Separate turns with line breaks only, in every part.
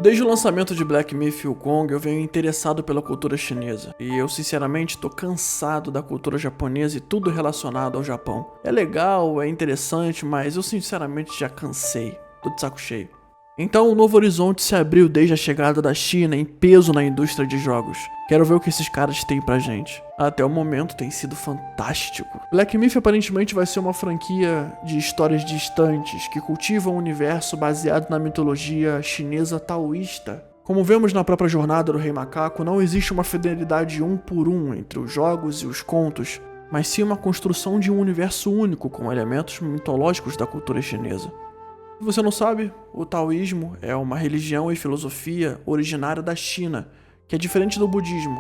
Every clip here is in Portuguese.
Desde o lançamento de Black Myth Wukong, eu venho interessado pela cultura chinesa. E eu, sinceramente, tô cansado da cultura japonesa e tudo relacionado ao Japão. É legal, é interessante, mas eu, sinceramente, já cansei. Tô de saco cheio. Então, um novo horizonte se abriu desde a chegada da China em peso na indústria de jogos. Quero ver o que esses caras têm pra gente. Até o momento tem sido fantástico. Black Myth aparentemente vai ser uma franquia de histórias distantes que cultiva um universo baseado na mitologia chinesa taoísta. Como vemos na própria jornada do Rei Macaco, não existe uma fidelidade um por um entre os jogos e os contos, mas sim uma construção de um universo único com elementos mitológicos da cultura chinesa. Se você não sabe, o taoísmo é uma religião e filosofia originária da China, que é diferente do budismo,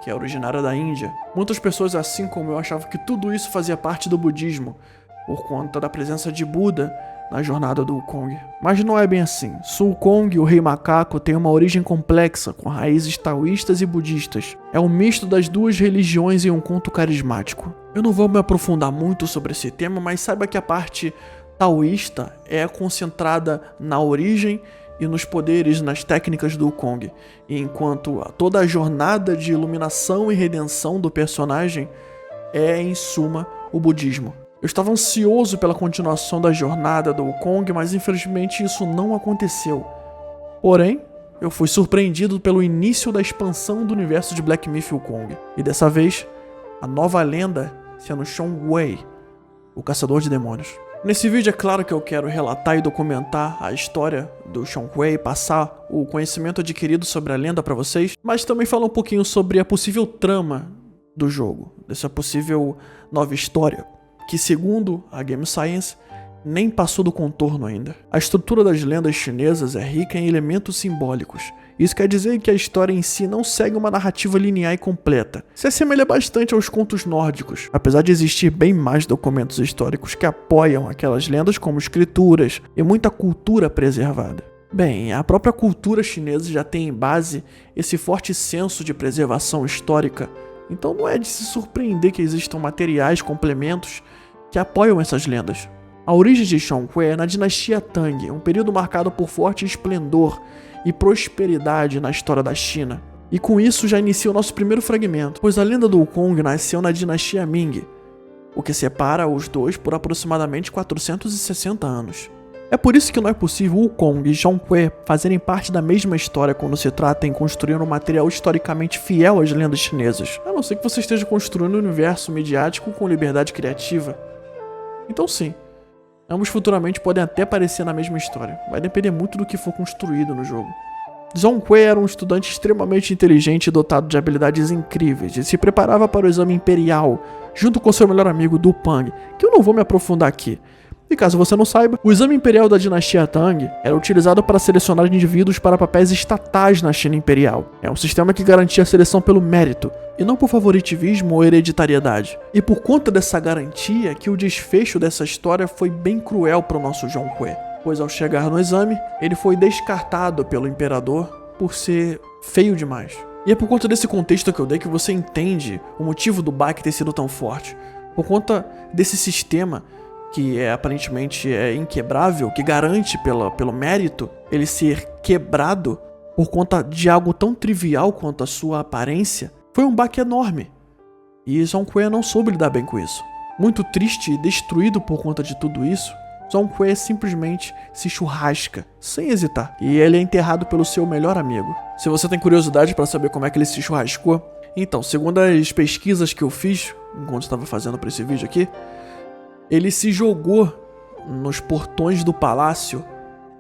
que é originária da Índia. Muitas pessoas, assim como eu, achavam que tudo isso fazia parte do budismo, por conta da presença de Buda na jornada do Wukong. Mas não é bem assim. Su Wukong, o Rei Macaco, tem uma origem complexa, com raízes taoístas e budistas. É um misto das duas religiões em um conto carismático. Eu não vou me aprofundar muito sobre esse tema, mas saiba que a parte taoísta é concentrada na origem e nos poderes, nas técnicas do Wukong, enquanto toda a jornada de iluminação e redenção do personagem é, em suma, o budismo. Eu estava ansioso pela continuação da jornada do Wukong, mas infelizmente isso não aconteceu. Porém, eu fui surpreendido pelo início da expansão do universo de Black Myth Wukong, e dessa vez, a nova lenda sendo Xiong Wei, o caçador de demônios. Nesse vídeo é claro que eu quero relatar e documentar a história do Xiong Wei, passar o conhecimento adquirido sobre a lenda para vocês, mas também falar um pouquinho sobre a possível trama do jogo, dessa possível nova história, que segundo a Game Science, nem passou do contorno ainda. A estrutura das lendas chinesas é rica em elementos simbólicos. Isso quer dizer que a história em si não segue uma narrativa linear e completa. Se assemelha bastante aos contos nórdicos, apesar de existir bem mais documentos históricos que apoiam aquelas lendas como escrituras e muita cultura preservada. Bem, a própria cultura chinesa já tem em base esse forte senso de preservação histórica, então não é de se surpreender que existam materiais, complementos que apoiam essas lendas. A origem de Xiong Wei é na dinastia Tang, um período marcado por forte esplendor e prosperidade na história da China. E com isso já inicia o nosso primeiro fragmento, pois a lenda do Wukong nasceu na dinastia Ming, o que separa os dois por aproximadamente 460 anos. É por isso que não é possível Wukong e Xiong Wei fazerem parte da mesma história quando se trata em construir um material historicamente fiel às lendas chinesas, a não ser que você esteja construindo um universo midiático com liberdade criativa. Então sim, ambos futuramente podem até aparecer na mesma história, vai depender muito do que for construído no jogo. Xiong Wei era um estudante extremamente inteligente e dotado de habilidades incríveis e se preparava para o exame imperial, junto com seu melhor amigo Du Pang, que eu não vou me aprofundar aqui. E caso você não saiba, o exame imperial da dinastia Tang era utilizado para selecionar indivíduos para papéis estatais na China imperial. É um sistema que garantia a seleção pelo mérito, e não por favoritivismo ou hereditariedade. E por conta dessa garantia que o desfecho dessa história foi bem cruel para o nosso Xiong Wei, pois ao chegar no exame, ele foi descartado pelo imperador por ser feio demais. E é por conta desse contexto que eu dei que você entende o motivo do baque ter sido tão forte. Por conta desse sistema que aparentemente é inquebrável, que garante pelo mérito ele ser quebrado por conta de algo tão trivial quanto a sua aparência, foi um baque enorme. E Xiong Wei não soube lidar bem com isso. Muito triste e destruído por conta de tudo isso, Xiong Wei simplesmente se churrasca, sem hesitar, e ele é enterrado pelo seu melhor amigo. Se você tem curiosidade para saber como é que ele se churrascou, então, segundo as pesquisas que eu fiz, enquanto estava fazendo para esse vídeo aqui, ele se jogou nos portões do palácio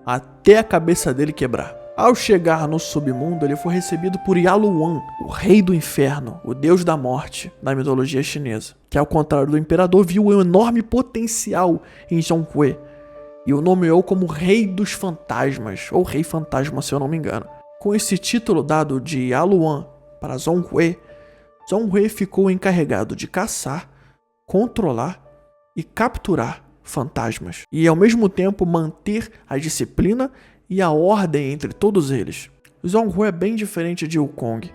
até a cabeça dele quebrar. Ao chegar no submundo, ele foi recebido por Yaluan, o rei do inferno, o deus da morte da mitologia chinesa, que ao contrário do imperador viu um enorme potencial em Xiong Wei e o nomeou como Rei dos Fantasmas, ou Rei Fantasma se eu não me engano. Com esse título dado de Yaluan para Xiong Wei ficou encarregado de caçar, controlar e capturar fantasmas, e ao mesmo tempo manter a disciplina e a ordem entre todos eles. Xiong Wei é bem diferente de Wukong.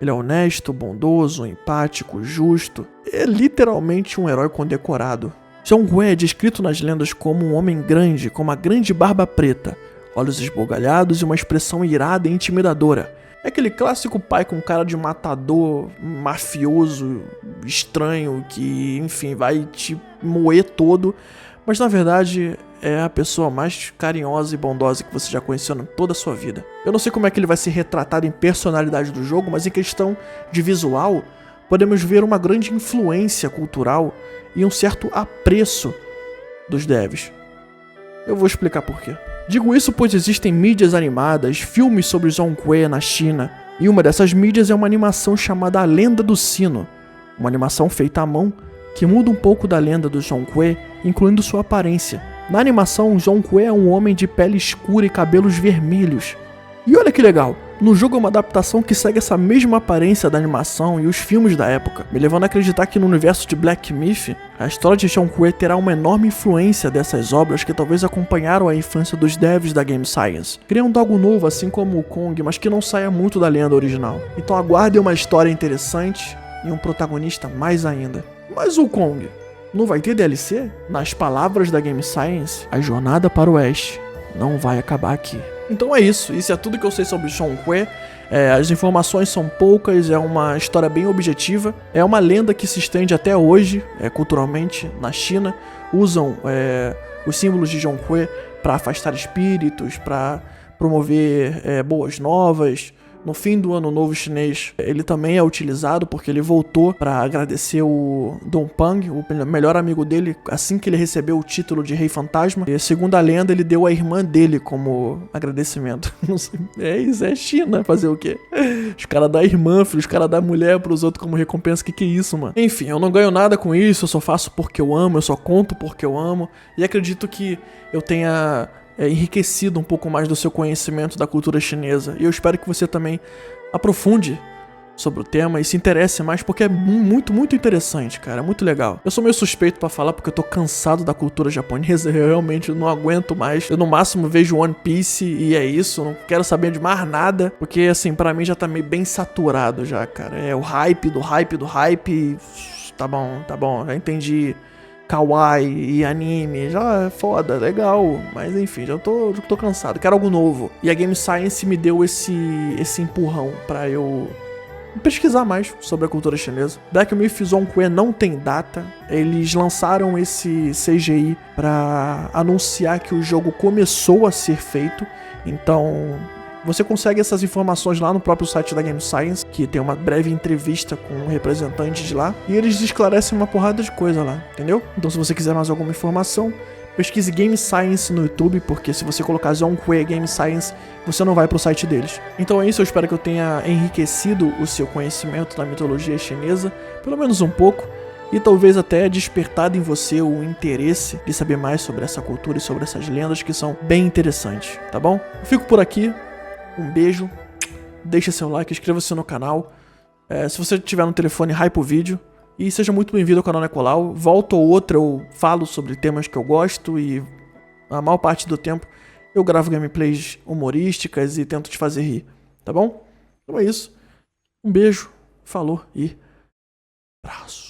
Ele é honesto, bondoso, empático, justo. É literalmente um herói condecorado. Xiong Wei é descrito nas lendas como um homem grande, com uma grande barba preta, olhos esbugalhados e uma expressão irada e intimidadora. É aquele clássico pai com cara de matador, mafioso, estranho, que, enfim, vai te moer todo, mas na verdade é a pessoa mais carinhosa e bondosa que você já conheceu em toda a sua vida. Eu não sei como é que ele vai ser retratado em personalidade do jogo, mas em questão de visual, podemos ver uma grande influência cultural e um certo apreço dos devs. Eu vou explicar por quê. Digo isso pois existem mídias animadas, filmes sobre Zhongque na China, e uma dessas mídias é uma animação chamada A Lenda do Sino, uma animação feita à mão que muda um pouco da lenda do Zhongque, incluindo sua aparência. Na animação, Zhongque é um homem de pele escura e cabelos vermelhos. E olha que legal, no jogo é uma adaptação que segue essa mesma aparência da animação e os filmes da época, me levando a acreditar que no universo de Black Myth, a história de Zhongque terá uma enorme influência dessas obras que talvez acompanharam a influência dos devs da Game Science, criando algo novo assim como o Kong, mas que não saia muito da lenda original. Então aguardem uma história interessante e um protagonista mais ainda. Mas o Kong não vai ter DLC? Nas palavras da Game Science, a jornada para o oeste não vai acabar aqui. Então é isso é tudo que eu sei sobre Zhongque. As informações são poucas, é uma história bem objetiva, é uma lenda que se estende até hoje, culturalmente, na China. Usam os símbolos de Zhongque para afastar espíritos, para promover boas novas. No fim do ano novo chinês, ele também é utilizado porque ele voltou para agradecer o Dong Pang, o melhor amigo dele, assim que ele recebeu o título de Rei Fantasma. E segundo a lenda, ele deu a irmã dele como agradecimento. Não sei, isso é China, fazer o quê? Os caras dão a irmã, filho, os caras dão a mulher pros outros como recompensa, que é isso, mano? Enfim, eu não ganho nada com isso, eu só faço porque eu amo, eu só conto porque eu amo, e acredito que eu tenha enriquecido um pouco mais do seu conhecimento da cultura chinesa. E eu espero que você também aprofunde sobre o tema e se interesse mais, porque é muito, muito interessante, cara. É muito legal. Eu sou meio suspeito pra falar porque eu tô cansado da cultura japonesa. Eu realmente não aguento mais. Eu no máximo vejo One Piece e é isso. Não quero saber de mais nada, porque assim, pra mim já tá meio bem saturado já, cara. É o hype do hype do hype. Tá bom, já entendi. Kawaii e anime, já é foda, legal, mas enfim, já tô cansado, quero algo novo. E a Game Science me deu esse empurrão pra eu pesquisar mais sobre a cultura chinesa. Black Myth Zhongque não tem data, eles lançaram esse CGI pra anunciar que o jogo começou a ser feito, então você consegue essas informações lá no próprio site da Game Science, que tem uma breve entrevista com um representante de lá, e eles esclarecem uma porrada de coisa lá, entendeu? Então se você quiser mais alguma informação, pesquise Game Science no YouTube, porque se você colocar Zhongque Game Science, você não vai pro site deles. Então é isso, eu espero que eu tenha enriquecido o seu conhecimento da mitologia chinesa, pelo menos um pouco, e talvez até despertado em você o interesse de saber mais sobre essa cultura e sobre essas lendas que são bem interessantes, tá bom? Eu fico por aqui. Um beijo, deixa seu like, inscreva-se no canal. Se você tiver no telefone, hype o vídeo. E seja muito bem-vindo ao canal Necolau. Volta ou outra eu falo sobre temas que eu gosto e a maior parte do tempo eu gravo gameplays humorísticas e tento te fazer rir, tá bom? Então é isso. Um beijo, falou e abraço.